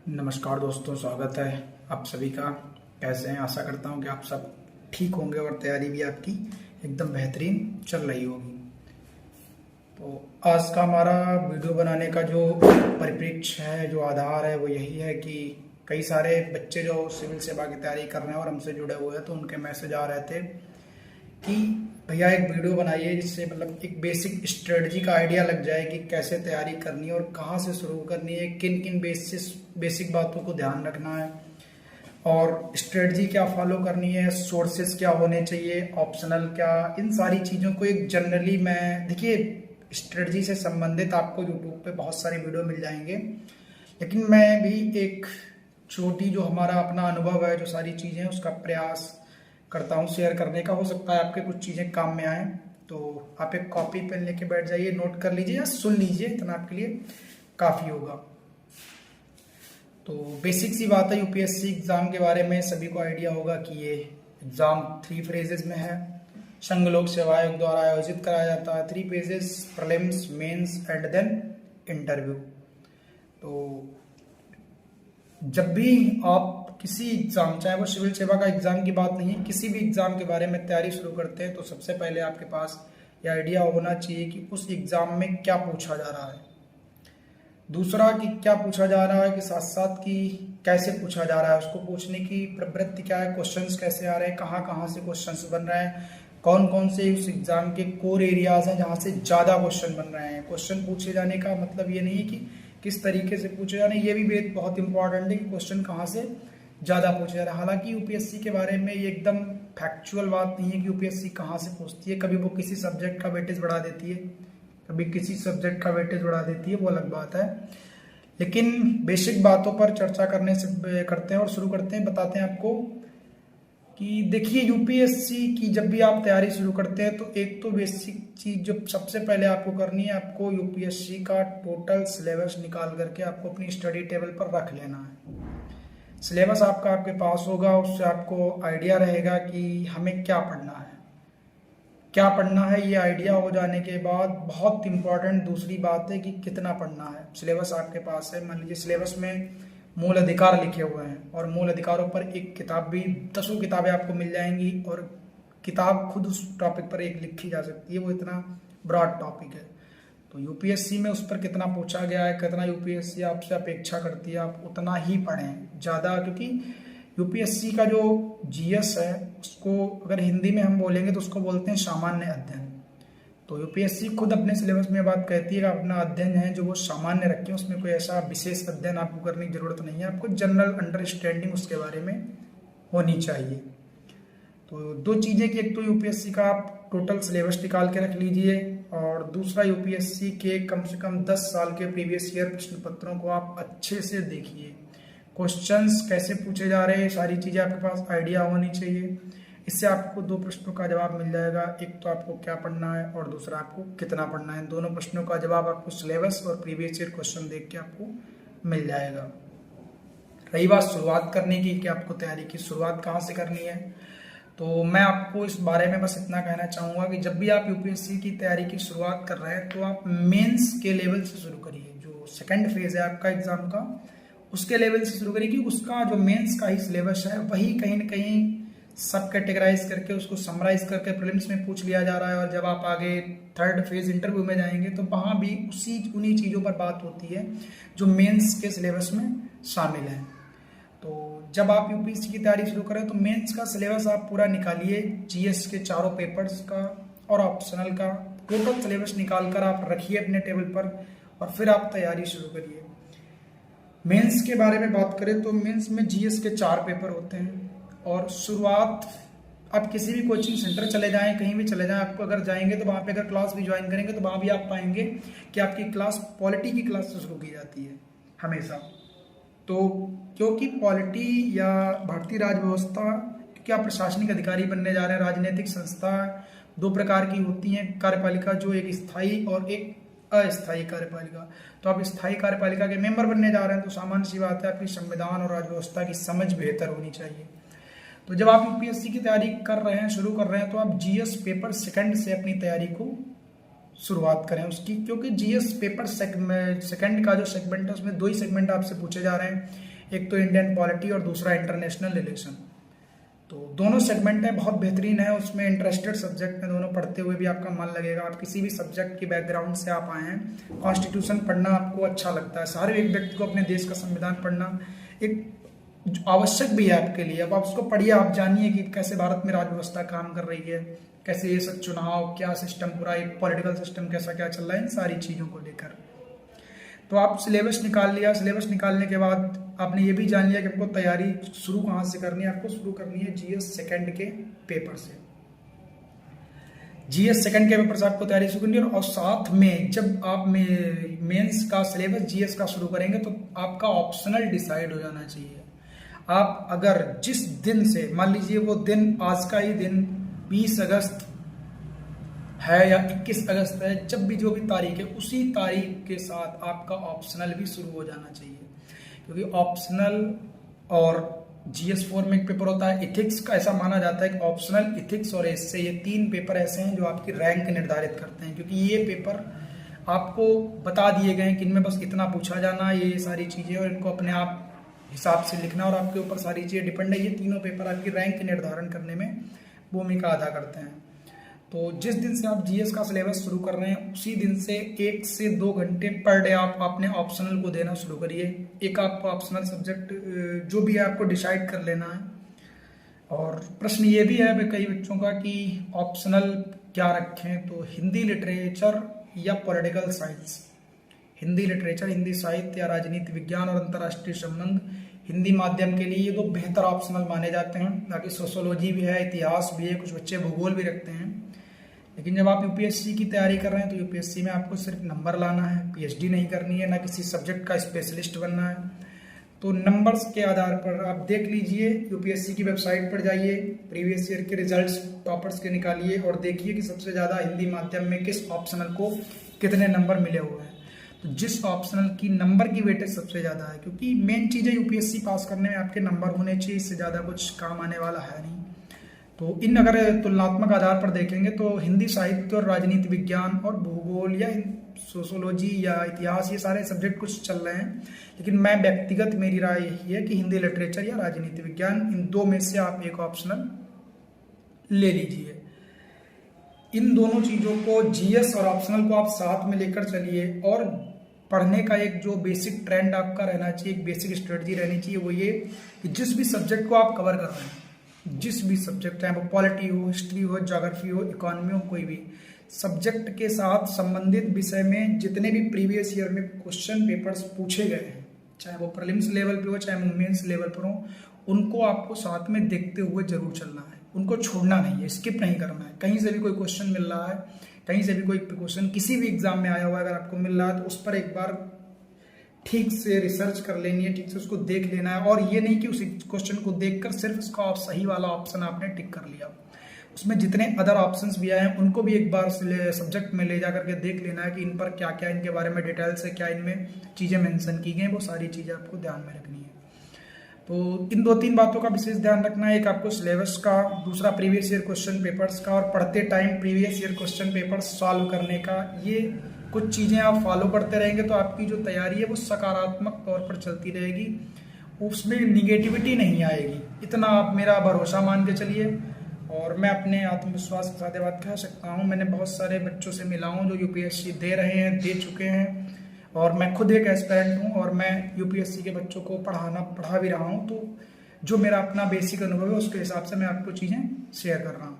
नमस्कार दोस्तों, स्वागत है आप सभी का। कैसे हैं? आशा करता हूं कि आप सब ठीक होंगे और तैयारी भी आपकी एकदम बेहतरीन चल रही होगी। तो आज का हमारा वीडियो बनाने का जो परिप्रेक्ष्य है, जो आधार है, वो यही है कि कई सारे बच्चे जो सिविल सेवा की तैयारी कर रहे हैं और हमसे जुड़े हुए हैं, तो उनके मैसेज आ रहे थे कि भैया एक वीडियो बनाइए जिससे मतलब एक बेसिक स्ट्रेटजी का आइडिया लग जाए कि कैसे तैयारी करनी है और कहाँ से शुरू करनी है, किन किन बेसिक बातों को ध्यान रखना है और स्ट्रेटजी क्या फॉलो करनी है, सोर्सेज क्या होने चाहिए, ऑप्शनल क्या, इन सारी चीज़ों को एक जनरली मैं देखिए स्ट्रेटजी से संबंधित आपको यूट्यूब पे बहुत सारे वीडियो मिल जाएंगे, लेकिन मैं भी एक छोटी जो हमारा अपना अनुभव है, जो सारी चीज़ें उसका प्रयास करता हूँ शेयर करने का। हो सकता है आपके कुछ चीज़ें काम में आए, तो आप एक कॉपी पेन लेके बैठ जाइए, नोट कर लीजिए या सुन लीजिए, इतना आपके लिए काफ़ी होगा। तो बेसिक सी बात है, यूपीएससी एग्ज़ाम के बारे में सभी को आइडिया होगा कि ये एग्ज़ाम 3 फेजेस में है। संघ लोक सेवा आयोग द्वारा आयोजित कराया जाता है। 3 phases, prelims, mains and then interview. तो जब भी आप किसी एग्ज़ाम, चाहे वो सिविल सेवा का एग्ज़ाम की बात नहीं है, किसी भी एग्ज़ाम के बारे में तैयारी शुरू करते हैं तो सबसे पहले आपके पास ये आइडिया होना चाहिए कि उस एग्ज़ाम में क्या पूछा जा रहा है, दूसरा कि क्या पूछा जा रहा है, कि साथ साथ कि कैसे पूछा जा रहा है, उसको पूछने की प्रवृत्ति क्या है, क्वेश्चंस कैसे आ रहे हैं, कहाँ कहाँ से क्वेश्चंस बन रहे हैं, कौन कौन से उस एग्ज़ाम के कोर एरियाज हैं जहाँ से ज़्यादा क्वेश्चन बन रहे हैं। क्वेश्चन पूछे जाने का मतलब ये नहीं है कि किस तरीके से पूछे जाने, ये भी बहुत इंपॉर्टेंट है कि क्वेश्चन कहाँ से ज़्यादा पूछा जा रहा है। हालांकि यूपीएससी के बारे में ये एकदम फैक्चुअल बात नहीं है कि यूपीएससी कहाँ से पूछती है। कभी वो किसी सब्जेक्ट का वेटेज बढ़ा देती है, कभी किसी सब्जेक्ट का वेटेज बढ़ा देती है, वो अलग बात है। लेकिन बेसिक बातों पर चर्चा करते हैं और शुरू करते हैं। बताते हैं आपको कि देखिए यूपीएससी की जब भी आप तैयारी शुरू करते हैं तो एक तो बेसिक चीज़ जो सबसे पहले आपको करनी है, आपको यूपीएससी का टोटल सिलेबस निकाल करके आपको अपनी स्टडी टेबल पर रख लेना है। सिलेबस आपका आपके पास होगा, उससे आपको आइडिया रहेगा कि हमें क्या पढ़ना है, क्या पढ़ना है। ये आइडिया हो जाने के बाद बहुत इंपॉर्टेंट दूसरी बात है कि कितना पढ़ना है। सिलेबस आपके पास है, मान लीजिए सिलेबस में मूल अधिकार लिखे हुए हैं और मूल अधिकारों पर एक किताब भी, 10 किताबें आपको मिल जाएंगी और किताब खुद उस टॉपिक पर एक लिखी जा सकती है, वो इतना ब्रॉड टॉपिक है। तो यूपीएससी में उस पर कितना पूछा गया है, कितना यूपीएससी आपसे अपेक्षा करती है, आप उतना ही पढ़ें ज़्यादा, क्योंकि यूपीएससी का जो जीएस है उसको अगर हिंदी में हम बोलेंगे तो उसको बोलते हैं सामान्य अध्ययन। तो यूपीएससी खुद अपने सिलेबस में बात कहती है कि अपना अध्ययन है जो वो सामान्य रखें, उसमें कोई ऐसा विशेष अध्ययन आपको करने की जरूरत नहीं है, आपको जनरल अंडरस्टैंडिंग उसके बारे में होनी चाहिए। तो दो चीज़ें कि एक तो यूपीएससी का आप टोटल सिलेबस निकाल के रख लीजिए और दूसरा यूपीएससी के कम से कम 10 साल के प्रीवियस ईयर प्रश्न पत्रों को आप अच्छे से देखिए। क्वेश्चंस कैसे पूछे जा रहे हैं, सारी चीज़ें आपके पास आइडिया होनी चाहिए। इससे आपको 2 प्रश्नों का जवाब मिल जाएगा, एक तो आपको क्या पढ़ना है और दूसरा आपको कितना पढ़ना है। दोनों प्रश्नों का जवाब आपको सिलेबस और प्रीवियस ईयर क्वेश्चन देख के आपको मिल जाएगा। रही बात शुरुआत करने की कि आपको तैयारी की शुरुआत कहाँ से करनी है, तो मैं आपको इस बारे में बस इतना कहना चाहूँगा कि जब भी आप यूपीएससी की तैयारी की शुरुआत कर रहे हैं तो आप मेंस के लेवल से शुरू करिए। जो सेकंड फेज है आपका एग्जाम का, उसके लेवल से शुरू करिए, कि उसका जो मेंस का ही सिलेबस है वही कहीं ना कहीं सब कैटेगराइज करके उसको समराइज करके प्रीलिम्स में पूछ लिया जा रहा है। और जब आप आगे थर्ड फेज इंटरव्यू में जाएंगे तो वहाँ भी उन्हीं चीज़ों पर बात होती है जो मेंस के सिलेबस में शामिल है। तो जब आप यूपीएससी की तैयारी शुरू करें तो मेंस का सिलेबस आप पूरा निकालिए, जीएस के चारों पेपर्स का और ऑप्शनल का टोटल सिलेबस निकाल कर आप रखिए अपने टेबल पर और फिर आप तैयारी शुरू करिए। मेंस के बारे में बात करें तो मेंस में जीएस के 4 पेपर होते हैं और शुरुआत आप किसी भी कोचिंग सेंटर चले जाएं, कहीं भी चले जाएं, आपको अगर जाएंगे तो वहाँ पे अगर क्लास भी ज्वाइन करेंगे तो वहाँ भी आप पाएंगे कि आपकी क्लास पॉलिटी की क्लास से शुरू की जाती है हमेशा। तो क्योंकि पॉलिटी या भारतीय राज व्यवस्था, क्योंकि आप प्रशासनिक अधिकारी बनने जा रहे हैं, राजनीतिक संस्था 2 प्रकार की होती हैं कार्यपालिका, जो एक स्थायी और एक अस्थायी कार्यपालिका। तो आप स्थायी कार्यपालिका के मेंबर बनने जा रहे हैं तो सामान्य सी बात है आपकी संविधान और राज व्यवस्था की समझ बेहतर होनी चाहिए। तो जब आप यूपीएससी की तैयारी कर रहे हैं, शुरू कर रहे हैं, तो आप जीएस पेपर सेकंड से अपनी तैयारी को शुरुआत करें उसकी, क्योंकि जीएस पेपर सेकंड का जो सेगमेंट है उसमें 2 ही सेगमेंट आपसे पूछे जा रहे हैं, एक तो इंडियन पॉलिटी और दूसरा इंटरनेशनल रिलेशन। तो दोनों सेगमेंट हैं, बहुत बेहतरीन है, उसमें इंटरेस्टेड सब्जेक्ट में दोनों पढ़ते हुए भी आपका मन लगेगा। आप किसी भी सब्जेक्ट की बैकग्राउंड से आप आए हैं, कॉन्स्टिट्यूशन पढ़ना आपको अच्छा लगता है, सारे एक व्यक्ति को अपने देश का संविधान पढ़ना एक आवश्यक भी है आपके लिए। अब आप उसको पढ़िए, आप जानिए कि कैसे भारत में राज व्यवस्था काम कर रही है, कैसे ये सब चुनाव, क्या सिस्टम पूरा एक पॉलिटिकल सिस्टम कैसा क्या चल रहा है, इन सारी चीज़ों को लेकर। तो आप सिलेबस निकाल लिया, सिलेबस निकालने के बाद आपने ये भी जान लिया कि आपको तैयारी शुरू कहाँ से करनी है। आपको शुरू करनी है जीएस सेकंड के पेपर से। जीएस सेकंड के पेपर से आपको तैयारी शुरू करनी है, और साथ में जब आप मेंस का सिलेबस जीएस का शुरू करेंगे तो आपका ऑप्शनल डिसाइड हो जाना चाहिए। आप अगर जिस दिन से, मान लीजिए वो दिन आज का ही दिन 20 अगस्त है या 21 अगस्त है, जब भी जो भी तारीख है उसी तारीख के साथ आपका ऑप्शनल भी शुरू हो जाना चाहिए। क्योंकि ऑप्शनल और जीएस 4 में एक पेपर होता है इथिक्स का, ऐसा माना जाता है कि ऑप्शनल, इथिक्स और एस्से, ये 3 पेपर ऐसे हैं जो आपकी रैंक निर्धारित करते हैं। क्योंकि ये पेपर आपको बता दिए गए हैं कि इनमें बस इतना पूछा जाना, ये सारी चीज़ें, और इनको अपने आप हिसाब से लिखना, और आपके ऊपर सारी चीज़ें डिपेंड है। ये तीनों पेपर आपकी रैंक निर्धारण करने में भूमिका अदा करते हैं। तो जिस दिन से आप जीएस का सिलेबस शुरू कर रहे हैं उसी दिन से 1 से 2 घंटे पर डे आप अपने ऑप्शनल को देना शुरू करिए। एक आपको ऑप्शनल सब्जेक्ट जो भी है आपको डिसाइड कर लेना है। और प्रश्न ये भी है कई बच्चों का कि ऑप्शनल क्या रखें, तो हिंदी लिटरेचर या political science. Hindi literature, Hindi साहित्य या राजनीति विज्ञान और अंतर्राष्ट्रीय संबंध हिंदी माध्यम के लिए ये 2 बेहतर ऑप्शनल माने जाते हैं। बाकी सोशोलॉजी भी है, इतिहास भी है, कुछ बच्चे भूगोल भी रखते हैं। लेकिन जब आप यूपीएससी की तैयारी कर रहे हैं तो यूपीएससी में आपको सिर्फ नंबर लाना है, पीएचडी नहीं करनी है, ना किसी सब्जेक्ट का स्पेशलिस्ट बनना है। तो नंबर्स के आधार पर आप देख लीजिए, यूपीएससी की वेबसाइट पर जाइए, प्रीवियस ईयर के रिजल्ट्स टॉपर्स के निकालिए और देखिए कि सबसे ज़्यादा हिंदी माध्यम में किस ऑप्शनल को कितने नंबर मिले हुए हैं। तो जिस ऑप्शनल की नंबर की वेटेज सबसे ज़्यादा है, क्योंकि मेन चीज़ है यूपीएससी पास करने में आपके नंबर होने चाहिए, इससे ज़्यादा कुछ काम आने वाला है नहीं। तो इन अगर तुलनात्मक आधार पर देखेंगे तो हिंदी साहित्य और राजनीति विज्ञान और भूगोल या सोशोलॉजी या इतिहास, ये सारे सब्जेक्ट कुछ चल रहे हैं। लेकिन मैं व्यक्तिगत मेरी राय यही है कि हिंदी लिटरेचर या राजनीति विज्ञान, इन 2 में से आप एक ऑप्शनल ले लीजिए। इन दोनों चीज़ों को, जीएस और ऑप्शनल को आप साथ में लेकर चलिए, और पढ़ने का एक जो बेसिक ट्रेंड आपका रहना चाहिए, एक बेसिक स्ट्रेटजी रहनी चाहिए, वो ये कि जिस भी सब्जेक्ट को आप कवर कर रहे हैं, जिस भी सब्जेक्ट, चाहे वो पॉलिटी हो, हिस्ट्री हो, ज्योग्राफी हो, इकोनॉमी हो, कोई भी सब्जेक्ट के साथ संबंधित विषय में जितने भी प्रीवियस ईयर में क्वेश्चन पेपर्स पूछे गए हैं, चाहे वो प्रीलिम्स लेवल पे हो चाहे वो मेंस लेवल पर हो, उनको आपको साथ में देखते हुए जरूर चलना है। उनको छोड़ना नहीं है, स्किप नहीं करना है। कहीं से भी कोई क्वेश्चन मिल रहा है, कहीं से भी कोई क्वेश्चन किसी भी एग्जाम में आया हुआ अगर आपको मिल रहा है तो उस पर एक बार ठीक से रिसर्च कर लेनी है, ठीक से उसको देख लेना है। और ये नहीं कि उस क्वेश्चन को देखकर सिर्फ उसका सही वाला ऑप्शन आपने टिक कर लिया, उसमें जितने अदर ऑप्शंस भी आए हैं उनको भी एक बार सब्जेक्ट में ले जा करके देख लेना है कि इन पर क्या क्या, इनके बारे में डिटेल से क्या इनमें चीज़ें मेंशन की गई, वो सारी चीज़ें आपको ध्यान में रखनी है। तो इन 2-3 बातों का विशेष ध्यान रखना है, एक आपको सिलेबस का, दूसरा प्रीवियस ईयर क्वेश्चन पेपर्स का, और पढ़ते time previous year question papers solve करने का। ये कुछ चीज़ें आप फॉलो करते रहेंगे तो आपकी जो तैयारी है वो सकारात्मक तौर पर चलती रहेगी, उसमें निगेटिविटी नहीं आएगी, इतना आप मेरा भरोसा मान के चलिए। और मैं अपने आत्मविश्वास के साथ बात कह सकता हूँ, मैंने बहुत सारे बच्चों से मिला हूँ जो यूपीएससी दे रहे हैं, दे चुके हैं, और मैं खुद एक एस्पिरेंट हूँ और मैं यूपीएससी के बच्चों को पढ़ा भी रहा हूँ। तो जो मेरा अपना बेसिक अनुभव है उसके हिसाब से मैं आपको चीज़ें शेयर कर रहा हूँ।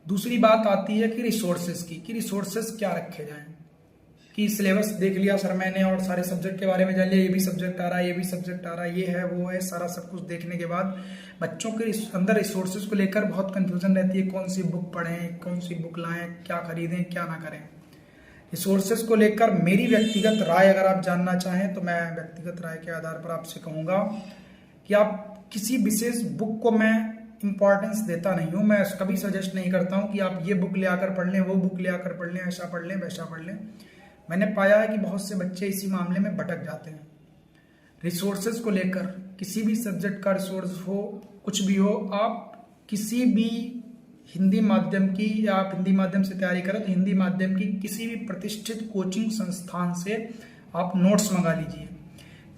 दूसरी बात आती है कि रिसोर्सेज की, कि रिसोर्सेज क्या रखे जाएं। कि सिलेबस देख लिया सर मैंने और सारे सब्जेक्ट के बारे में जान लिया, ये भी सब्जेक्ट आ रहा है, ये भी सब्जेक्ट आ रहा है, ये है वो है, सारा सब कुछ देखने के बाद बच्चों के अंदर रिसोर्सेज को लेकर बहुत कंफ्यूजन रहती है, कौन सी बुक पढ़ें, कौन सी बुक लाएं, क्या खरीदें, क्या ना करें। रिसोर्सेज को लेकर मेरी व्यक्तिगत राय अगर आप जानना चाहें तो मैं व्यक्तिगत राय के आधार पर आपसे कहूँगा कि आप किसी विशेष बुक को, मैं इंपॉर्टेंस देता नहीं हूँ, मैं कभी सजेस्ट नहीं करता हूँ कि आप ये बुक ले आकर पढ़ लें, वो बुक ले आकर पढ़ लें, ऐसा पढ़ लें, वैसा पढ़ लें। मैंने पाया है कि बहुत से बच्चे इसी मामले में भटक जाते हैं। रिसोर्सेज को लेकर किसी भी सब्जेक्ट का रिसोर्स हो, कुछ भी हो, आप किसी भी हिंदी माध्यम की या आप हिंदी माध्यम से तैयारी करें तो हिंदी माध्यम की किसी भी प्रतिष्ठित कोचिंग संस्थान से आप नोट्स मंगा लीजिए।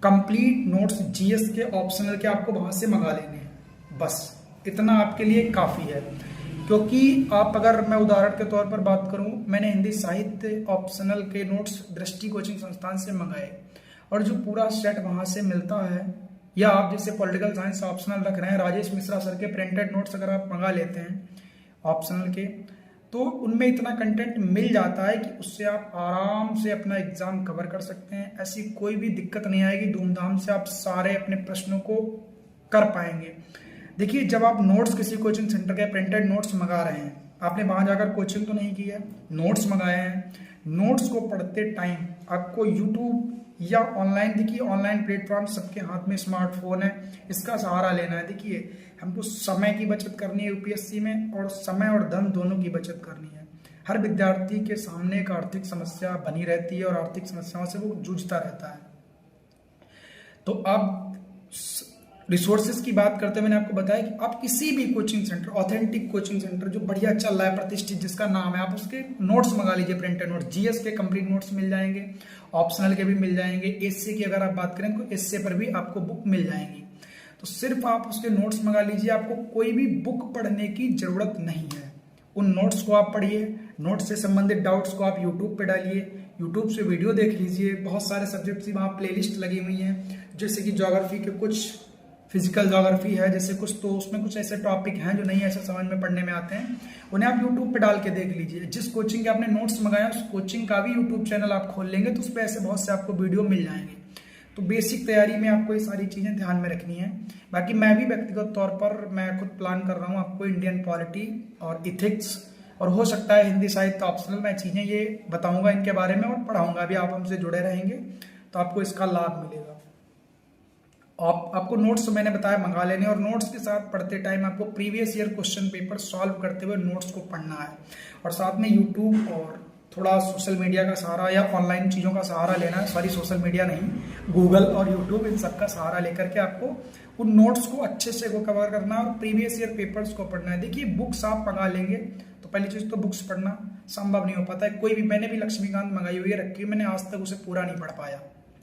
कंप्लीट नोट्स जीएस के ऑप्शनल के आपको वहां से मंगा लेने हैं, बस इतना आपके लिए काफ़ी है। क्योंकि आप, अगर मैं उदाहरण के तौर पर बात करूं, मैंने हिंदी साहित्य ऑप्शनल के नोट्स दृष्टि कोचिंग संस्थान से मंगाए और जो पूरा सेट वहां से मिलता है, या आप जैसे पॉलिटिकल साइंस ऑप्शनल रख रहे हैं, राजेश मिश्रा सर के प्रिंटेड नोट्स अगर आप मंगा लेते हैं ऑप्शनल के, तो उनमें इतना कंटेंट मिल जाता है कि उससे आप आराम से अपना एग्जाम कवर कर सकते हैं। ऐसी कोई भी दिक्कत नहीं आएगी, धूमधाम से आप सारे अपने प्रश्नों को कर पाएंगे। देखिए, जब आप नोट्स किसी कोचिंग सेंटर के प्रिंटेड नोट्स मंगा रहे हैं, आपने वहां जाकर कोचिंग तो नहीं की है, नोट्स मंगाए हैं, नोट्स को पढ़ते टाइम आपको यूट्यूब या ऑनलाइन, देखिए ऑनलाइन प्लेटफॉर्म सबके हाथ में स्मार्टफोन है, इसका सहारा लेना है। देखिए, हमको समय की बचत करनी है यूपीएससी में, और समय और धन दोनों की बचत करनी है। हर विद्यार्थी के सामने एक आर्थिक समस्या बनी रहती है और आर्थिक समस्याओं से वो जूझता रहता है। तो अब रिसोर्सेज की बात करते हुए मैंने आपको बताया कि आप किसी भी coaching centre, authentic coaching centre जो बढ़िया चल रहा है, प्रतिष्ठित, जिसका नाम है, आप उसके नोट्स मंगा लीजिए, प्रिंटेड नोट्स। जीएस के कंप्लीट नोट्स मिल जाएंगे, ऑप्शनल के भी मिल जाएंगे, एसए की अगर आप बात करें तो एसए पर भी आपको बुक मिल जाएंगी। तो सिर्फ आप उसके नोट्स मंगा लीजिए, आपको कोई भी बुक पढ़ने की जरूरत नहीं है। उन नोट्स को आप पढ़िए, नोट्स से संबंधित डाउट्स को आप यूट्यूब पे डालिए, यूट्यूब से वीडियो देख लीजिए, बहुत सारे सब्जेक्ट्स की वहाँ प्लेलिस्ट लगी हुई हैं, जैसे कि ज्योग्राफी के कुछ, फिजिकल ज्योग्राफी है जैसे कुछ, तो उसमें कुछ ऐसे टॉपिक हैं जो नहीं ऐसे समझ में पढ़ने में आते हैं, उन्हें आप यूट्यूब पे डाल के देख लीजिए। जिस कोचिंग के आपने नोट्स मंगाया उस कोचिंग का भी यूट्यूब चैनल आप खोल लेंगे तो उस पर ऐसे बहुत से आपको वीडियो मिल जाएंगे। तो बेसिक तैयारी में आपको ये सारी चीज़ें ध्यान में रखनी है। बाकी मैं भी व्यक्तिगत तौर पर मैं खुद प्लान कर रहा हूँ आपको इंडियन पॉलिटी और इथिक्स, और हो सकता है हिंदी साहित्य ऑप्शनल, मैं चीज़ें ये बताऊंगा इनके बारे में और पढ़ाऊंगा भी। आप हमसे जुड़े रहेंगे तो आपको इसका लाभ मिलेगा। आपको नोट्स मैंने बताया मंगा लेने, और नोट्स के साथ पढ़ते टाइम आपको previous year question paper solve करते हुए नोट्स को पढ़ना है, और साथ में यूट्यूब और थोड़ा सोशल मीडिया का सहारा या ऑनलाइन चीज़ों का सहारा लेना है। सॉरी, सोशल मीडिया नहीं, गूगल और यूट्यूब, इन सब का सहारा लेकर के आपको उन नोट्स को अच्छे से को कवर करना है और प्रीवियस ईयर पेपर्स को पढ़ना है। देखिए, बुक्स आप मंगा लेंगे तो पहली चीज़ तो बुक्स पढ़ना संभव नहीं हो पाता है। कोई भी, मैंने भी लक्ष्मीकांत मंगाई हुई है, रखी हुई, मैंने आज तक उसे पूरा नहीं पढ़ पाया।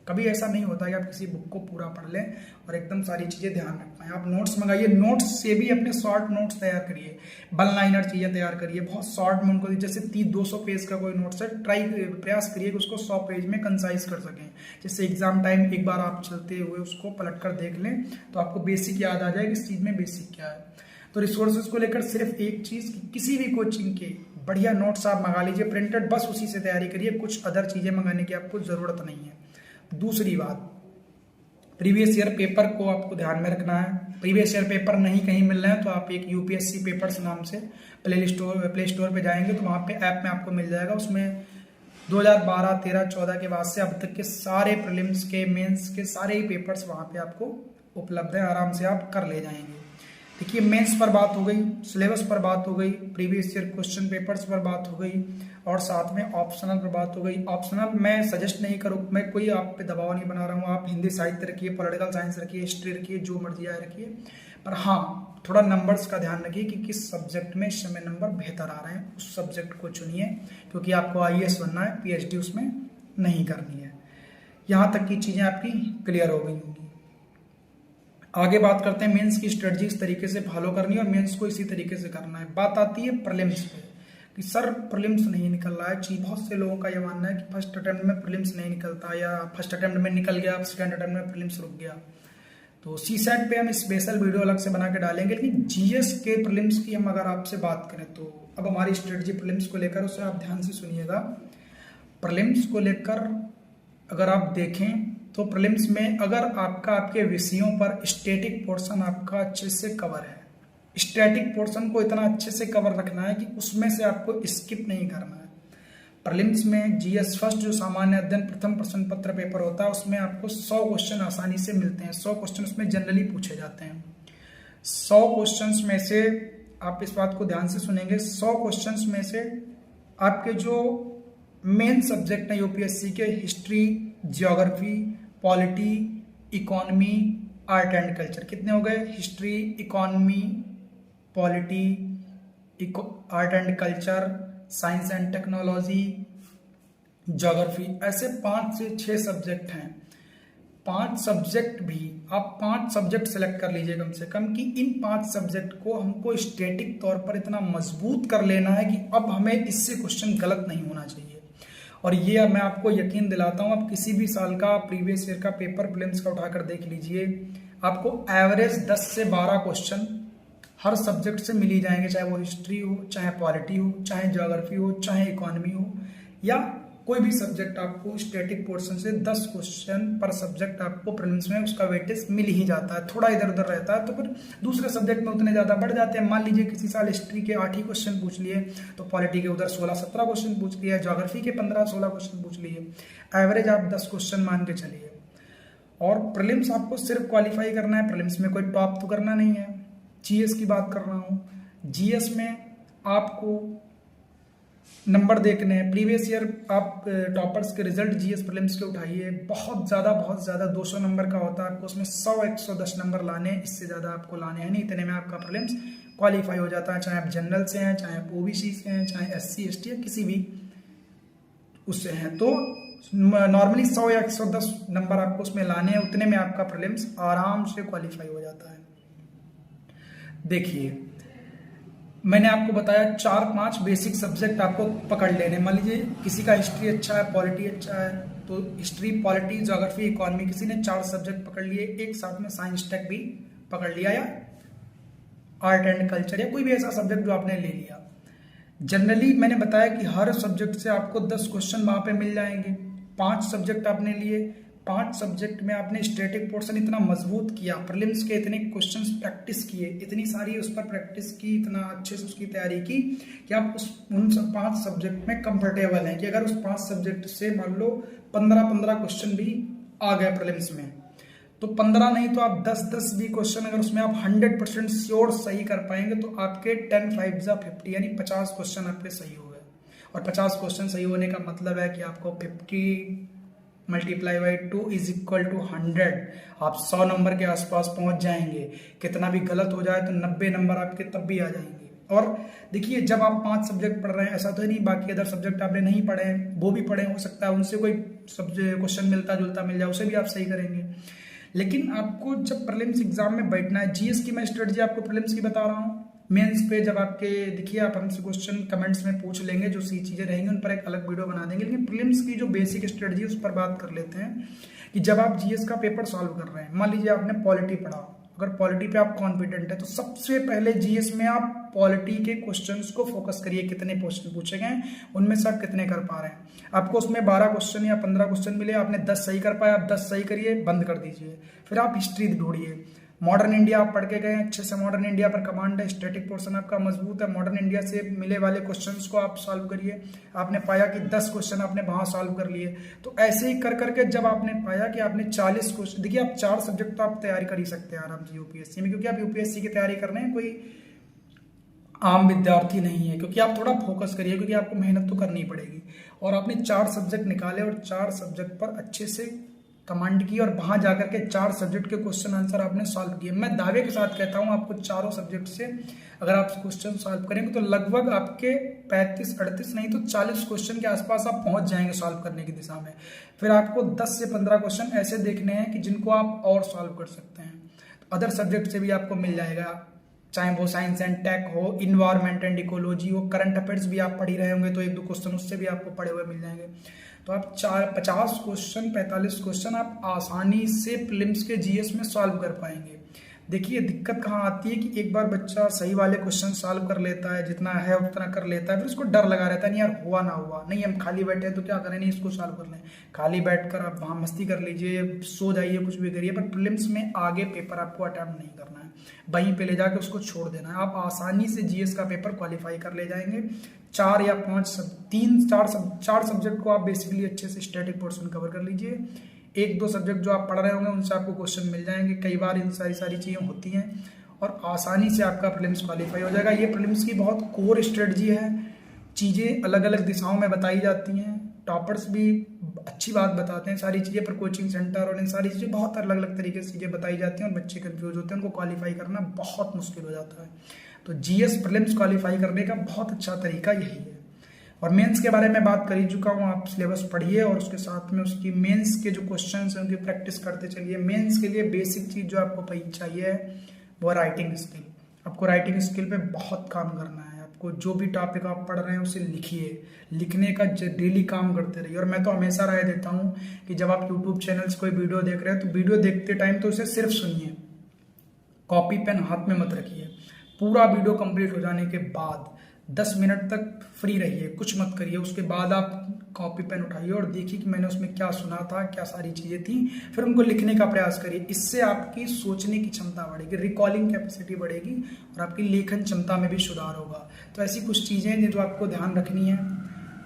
कभी ऐसा नहीं होता कि आप किसी बुक को पूरा पढ़ लें और एकदम सारी चीज़ें ध्यान रख पाएं। आप नोट्स मंगाइए, नोट्स से भी अपने शॉर्ट नोट्स तैयार करिए, वन लाइनर चीज़ें तैयार करिए, बहुत शॉर्ट में उनको, जैसे 200 पेज का कोई नोट्स है, प्रयास करिए कि उसको 100 पेज में कंसाइज कर सकें, जिससे एग्जाम टाइम एक बार आप चलते हुए उसको पलट कर देख लें तो आपको बेसिक याद आ जाए कि इस चीज़ में बेसिक क्या है। तो रिसोर्सेज को लेकर सिर्फ एक चीज़, किसी भी कोचिंग के बढ़िया नोट्स आप मंगा लीजिए प्रिंटेड, बस उसी से तैयारी करिए, कुछ अदर चीज़ें मंगाने की आपको ज़रूरत नहीं है। दूसरी बात, प्रीवियस ईयर पेपर को आपको ध्यान में रखना है। प्रीवियस ईयर पेपर नहीं कहीं मिल रहे हैं तो आप एक यूपीएससी पेपर्स नाम से प्ले स्टोर पे जाएंगे तो वहाँ पे ऐप में आपको मिल जाएगा। उसमें 2012, 13, 14 के बाद से अब तक के सारे प्रीलिम्स के, मेंस के सारे ही पेपर्स वहाँ पे आपको उपलब्ध है, आराम से आप कर ले जाएंगे। देखिए, मेंस पर बात हो गई, सिलेबस पर बात हो गई, प्रीवियस ईयर क्वेश्चन पेपर्स पर बात हो गई, और साथ में ऑप्शनल पर बात हो गई। ऑप्शनल मैं सजेस्ट नहीं करूँ, मैं कोई आप पे दबाव नहीं बना रहा हूँ, आप हिंदी साहित्य रखिए, पॉलिटिकल साइंस रखिए, हिस्ट्री रखिए, जो मर्जी आए रखिए, पर हाँ थोड़ा नंबर्स का ध्यान रखिए कि किस सब्जेक्ट में इस समय नंबर बेहतर आ रहे हैं, उस सब्जेक्ट को चुनिए, क्योंकि आपको आईएएस बनना है, पीएचडी उसमें नहीं करनी है। यहाँ तक की चीज़ें आपकी क्लियर हो गई होंगी। आगे बात करते हैं मेंस की स्ट्रेटजी इस तरीके से फॉलो करनी है और मेंस को इसी तरीके से करना है। बात आती है प्रीलिम्स पे कि सर प्रीलिम्स नहीं निकल रहा है। बहुत से लोगों का ये मानना है कि फर्स्ट अटेम्प्ट में प्रीलिम्स नहीं निकलता, या फर्स्ट अटेम्प्ट में निकल गया, सेकंड अटेम्प्ट में प्रीलिम्स रुक गया। तो सीसैट पे हम स्पेशल वीडियो अलग से बना के डालेंगे, लेकिन जीएस के प्रीलिम्स की हम अगर आपसे बात करें तो अब हमारी स्ट्रेटजी प्रीलिम्स को लेकर, उसे आप ध्यान से सुनिएगा। प्रीलिम्स को लेकर अगर आप देखें तो प्रीलिम्स में अगर आपके विषयों पर स्टैटिक पोर्शन आपका अच्छे से कवर है, स्टैटिक पोर्शन को इतना अच्छे से कवर रखना है कि उसमें से आपको स्किप नहीं करना है। प्रीलिम्स में जीएस फर्स्ट जो सामान्य अध्ययन प्रथम प्रश्न पत्र पेपर होता है, उसमें आपको 100 क्वेश्चन आसानी से मिलते हैं। 100 क्वेश्चन उसमें जनरली पूछे जाते हैं। 100 क्वेश्चन में से आप इस बात को ध्यान से सुनेंगे, 100 क्वेश्चन में से आपके जो मेन सब्जेक्ट है यूपीएससी के, history, geography, polity, economy, art and culture, कितने हो गए? History, economy, polity, art and culture, science and technology, geography, ऐसे 5 से 6 सब्जेक्ट हैं। 5 सब्जेक्ट भी आप 5 सब्जेक्ट सेलेक्ट कर लीजिए कम से कम, कि इन 5 सब्जेक्ट को हमको स्टैटिक तौर पर इतना मजबूत कर लेना है कि अब हमें इससे क्वेश्चन गलत नहीं होना चाहिए। और ये मैं आपको यकीन दिलाता हूँ, आप किसी भी साल का प्रीवियस ईयर का पेपर प्रीलिम्स का उठाकर देख लीजिए, आपको एवरेज 10 से 12 क्वेश्चन हर सब्जेक्ट से मिल ही जाएंगे, चाहे वो हिस्ट्री हो, चाहे पॉलिटी हो, चाहे ज्योग्राफी हो, चाहे इकोनॉमी हो, या कोई भी सब्जेक्ट आपको स्टैटिक पोर्शन से 10 क्वेश्चन पर सब्जेक्ट आपको प्रीलिम्स में उसका वेटेज मिल ही जाता है। थोड़ा इधर उधर रहता है तो फिर दूसरे सब्जेक्ट में उतने ज़्यादा बढ़ जाते हैं। मान लीजिए किसी साल हिस्ट्री के 8 ही क्वेश्चन पूछ लिए, तो पॉलिटी के उधर 16-17 क्वेश्चन पूछ लिए, ज्योग्राफी के 15-16 क्वेश्चन पूछ लिए, एवरेज आप 10 क्वेश्चन मान के चलिए। और प्रीलिम्स आपको सिर्फ क्वालिफाई करना है, प्रीलिम्स में कोई टॉप तो करना नहीं है। जीएस की बात कर रहा हूँ, जीएस में आपको नंबर देखने हैं। प्रीवियस ईयर आप टॉपर्स के रिजल्ट जीएस प्रीलिम्स के उठाइए, बहुत ज़्यादा 200 नंबर का होता है, आपको उसमें 100-110 नंबर लाने हैं, इससे ज़्यादा आपको लाने हैं नहीं, इतने में आपका प्रीलिम्स क्वालिफाई हो जाता है। चाहे आप जनरल से हैं, चाहे आप ओबीसी से हैं, चाहे SC ST या किसी भी उससे हैं, तो नॉर्मली 100 या 110 नंबर आपको उसमें लाने हैं, उतने में आपका प्रीलिम्स आराम से क्वालिफाई हो जाता है। देखिए, मैंने आपको बताया 4-5 बेसिक सब्जेक्ट आपको पकड़ लेने। मान लीजिए किसी का हिस्ट्री अच्छा है, पॉलिटी अच्छा है, तो हिस्ट्री, पॉलिटी, ज्योग्राफी, इकोनॉमी, किसी ने 4 सब्जेक्ट पकड़ लिए, एक साथ में साइंस टेक भी पकड़ लिया, या आर्ट एंड कल्चर, या कोई भी ऐसा सब्जेक्ट जो आपने ले लिया। जनरली मैंने बताया कि हर सब्जेक्ट से आपको 10 क्वेश्चन वहाँ पे मिल जाएंगे। 5 सब्जेक्ट आपने लिए, 5 सब्जेक्ट में आपने स्टैटिक पोर्शन इतना मजबूत किया, प्रीलिम्स के इतने क्वेश्चंस प्रैक्टिस किए, इतनी सारी उस पर प्रैक्टिस की, इतना अच्छे से उसकी तैयारी की कि आप उन 5 सब्जेक्ट में कंफर्टेबल हैं कि अगर उस 5 सब्जेक्ट से मान लो 15-15 क्वेश्चन भी आ गए प्रीलिम्स में, तो 15 नहीं तो आप 10-10 भी क्वेश्चन अगर उसमें आप 100% श्योर सही कर पाएंगे, तो आपके 10×5=50 यानी 50 क्वेश्चन आपके सही हो गए। और 50 क्वेश्चन सही होने का मतलब है कि आपको 50 × 2 = 100, आप 100 नंबर के आसपास पहुंच जाएंगे। कितना भी गलत हो जाए तो 90 नंबर आपके तब भी आ जाएंगे। और देखिए, जब आप 5 सब्जेक्ट पढ़ रहे हैं, ऐसा तो नहीं बाकी अदर सब्जेक्ट आपने नहीं पढ़े हैं, वो भी पढ़े, हो सकता है उनसे कोई सब्जेक्ट क्वेश्चन मिलता जुलता मिल जाए, उसे भी आप सही करेंगे। लेकिन आपको जब प्रीलिम्स एग्जाम में बैठना है, जीएस की मैं स्ट्रेटजी आपको प्रीलिम्स की बता रहा हूँ। मेंस पे जब आपके देखिए, आप हमसे क्वेश्चन कमेंट्स में पूछ लेंगे, जो सी चीज़ें रहेंगी उन पर एक अलग वीडियो बना देंगे। लेकिन प्रीलिम्स की जो बेसिक स्ट्रेटजी उस पर बात कर लेते हैं कि जब आप जीएस का पेपर सॉल्व कर रहे हैं, मान लीजिए आपने पॉलिटी पढ़ा, अगर पॉलिटी पे आप कॉन्फिडेंट है तो सबसे पहले जीएस में आप पॉलिटी के क्वेश्चंस को फोकस करिए, कितने क्वेश्चन पूछे गए उनमें से आप कितने कर पा रहे हैं। आपको उसमें 12 क्वेश्चन या 15 क्वेश्चन मिले, आपने 10 सही कर पाए, आप 10 सही करिए, बंद कर दीजिए। फिर आप हिस्ट्री ढूंढिए। मॉडर्न इंडिया आप पढ़ के गए अच्छे से, मॉडर्न इंडिया पर कमांड है, स्टैटिक पोर्शन आपका मजबूत है, मॉडर्न इंडिया से मिले वाले क्वेश्चंस को आप सॉल्व करिए। आपने पाया कि 10 क्वेश्चन आपने वहां सॉल्व कर लिए, तो ऐसे ही कर करके जब आपने पाया कि आपने 40 क्वेश्चन, देखिए आप 4 सब्जेक्ट तो आप तैयारी कर ही सकते हैं आराम से यूपीएससी में, क्योंकि आप यूपीएससी की तैयारी कर रहे हैं, कोई आम विद्यार्थी नहीं है। क्योंकि आप थोड़ा फोकस करिए, क्योंकि आपको मेहनत तो करनी पड़ेगी। और आपने 4 सब्जेक्ट निकाले और 4 सब्जेक्ट पर अच्छे से कमांड की, और वहां जाकर के 4 सब्जेक्ट के क्वेश्चन आंसर आपने सॉल्व किए। मैं दावे के साथ कहता हूं, आपको चारों सब्जेक्ट से अगर आप क्वेश्चन सॉल्व करेंगे तो लगभग आपके 35-38 नहीं तो 40 क्वेश्चन के आसपास आप पहुंच जाएंगे सॉल्व करने की दिशा में। फिर आपको 10 से 15 क्वेश्चन ऐसे देखने हैं कि जिनको आप और सॉल्व कर सकते हैं, तो अदर सब्जेक्ट से भी आपको मिल जाएगा, चाहे वो साइंस एंड टेक हो, इन्वायरमेंट एंड इकोलॉजी हो, करंट अफेयर्स भी आप पढ़ ही रहे होंगे तो 1-2 क्वेश्चन उससे भी आपको पढ़े हुए मिल जाएंगे। तो आप 50 क्वेश्चन 45 क्वेश्चन आप आसानी से प्रीलिम्स के जीएस में सॉल्व कर पाएंगे। देखिए, दिक्कत कहाँ आती है कि एक बार बच्चा सही वाले क्वेश्चन सॉल्व कर लेता है, जितना है उतना कर लेता है, फिर उसको डर लगा रहता है, नहीं यार हुआ ना हुआ, नहीं हम खाली बैठे हैं तो क्या करें, नहीं इसको सॉल्व कर लें। खाली बैठकर आप वहाँ मस्ती कर लीजिए, सो जाइए, कुछ भी करिए, पर प्रीलिम्स में आगे पेपर आपको अटेम्प्ट नहीं करना है, वहीं पे ले जाके उसको छोड़ देना है। आप आसानी से जीएस का पेपर क्वालिफाई कर ले जाएंगे। 4 या 5 4 सब्जेक्ट को आप बेसिकली अच्छे से स्टैटिक पोर्शन कवर कर लीजिए। 1-2 सब्जेक्ट जो आप पढ़ रहे होंगे उनसे आपको क्वेश्चन मिल जाएंगे। कई बार इन सारी चीज़ें होती हैं और आसानी से आपका प्रीलिम्स क्वालिफाई हो जाएगा। ये प्रीलिम्स की बहुत कोर स्ट्रेटजी है, चीज़ें अलग अलग दिशाओं में बताई जाती हैं, टॉपर्स भी अच्छी बात बताते हैं सारी चीज़ें, पर कोचिंग सेंटर और इन सारी चीज़ें बहुत अलग अलग तरीके से चीज़ें बताई जाती हैं और बच्चे कंफ्यूज होते हैं, उनको क्वालिफाई करना बहुत मुश्किल हो जाता है। तो जीएस प्रीलिम्स क्वालिफाई करने का बहुत अच्छा तरीका यही है। और मेंस के बारे में बात कर ही चुका हूँ, आप सिलेबस पढ़िए और उसके साथ में उसकी मेंस के जो क्वेश्चंस हैं उनकी प्रैक्टिस करते चलिए। मेंस के लिए बेसिक चीज़ जो आपको चाहिए वो राइटिंग स्किल। आपको राइटिंग स्किल पे बहुत काम करना है। आपको जो भी टॉपिक आप पढ़ रहे हैं उसे लिखिए, लिखने का डेली काम करते रहिए। और मैं तो हमेशा राय देता हूँ कि जब आप यूट्यूब चैनल से कोई वीडियो देख रहे हैं तो वीडियो देखते टाइम तो उसे सिर्फ सुनिए, कॉपी पेन हाथ में मत रखिए। पूरा वीडियो कंप्लीट हो जाने के बाद 10 मिनट तक फ्री रहिए, कुछ मत करिए। उसके बाद आप कॉपी पेन उठाइए और देखिए कि मैंने उसमें क्या सुना था, क्या सारी चीज़ें थी, फिर उनको लिखने का प्रयास करिए। इससे आपकी सोचने की क्षमता बढ़ेगी, रिकॉलिंग कैपेसिटी बढ़ेगी और आपकी लेखन क्षमता में भी सुधार होगा। तो ऐसी कुछ चीज़ें हैं जो आपको ध्यान रखनी है।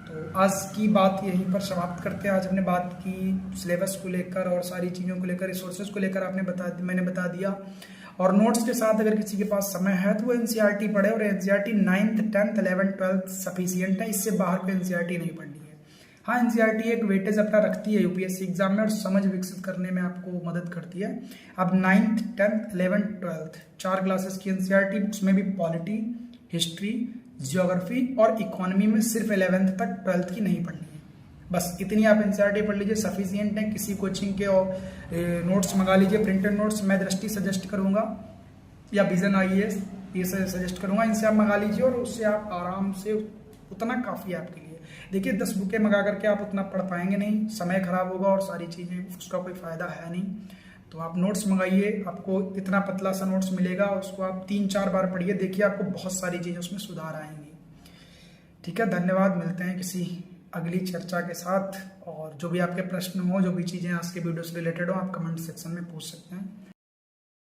तो आज की बात यहीं पर समाप्त करते हैं। आज हमने बात की सिलेबस को लेकर और सारी चीज़ों को लेकर, रिसोर्सेज को लेकर मैंने बता दिया। और नोट्स के साथ अगर किसी के पास समय है तो वो एनसीईआरटी पढ़े, और NCERT 9th 10th 11th 12th sufficient है, इससे बाहर को एनसीईआरटी नहीं पढ़नी है। हाँ, एनसीईआरटी एक वेटेज अपना रखती है यूपीएससी एग्जाम में और समझ विकसित करने में आपको मदद करती है। अब 9th 10th 11th 12th 4 classes की एनसीईआरटी, उसमें भी पॉलिटी, हिस्ट्री, जियोग्राफी और इकोनॉमी में सिर्फ 11th तक 12th की नहीं पढ़नी है। बस इतनी आप एनसीईआरटी पढ़ लीजिए, सफिशियंट है। किसी कोचिंग के और नोट्स मंगा लीजिए, प्रिंटेड नोट्स। मैं दृष्टि सजेस्ट करूंगा या विजन आईएएस ये सजेस्ट करूंगा, इनसे आप मंगा लीजिए और उससे आप आराम से, उतना काफ़ी है आपके लिए। देखिए 10 बुकें मंगा करके आप उतना पढ़ पाएंगे नहीं, समय खराब होगा और सारी चीज़ें, उसका कोई फ़ायदा है नहीं। तो आप नोट्स मंगाइए, आपको इतना पतला सा नोट्स मिलेगा, उसको आप 3-4 बार पढ़िए, देखिए आपको बहुत सारी चीज़ें उसमें सुधार आएंगी। ठीक है, धन्यवाद। मिलते हैं किसी अगली चर्चा के साथ। और जो भी आपके प्रश्न हो, जो भी चीज़ें आज के वीडियो से रिलेटेड हो, आप कमेंट सेक्शन में पूछ सकते हैं।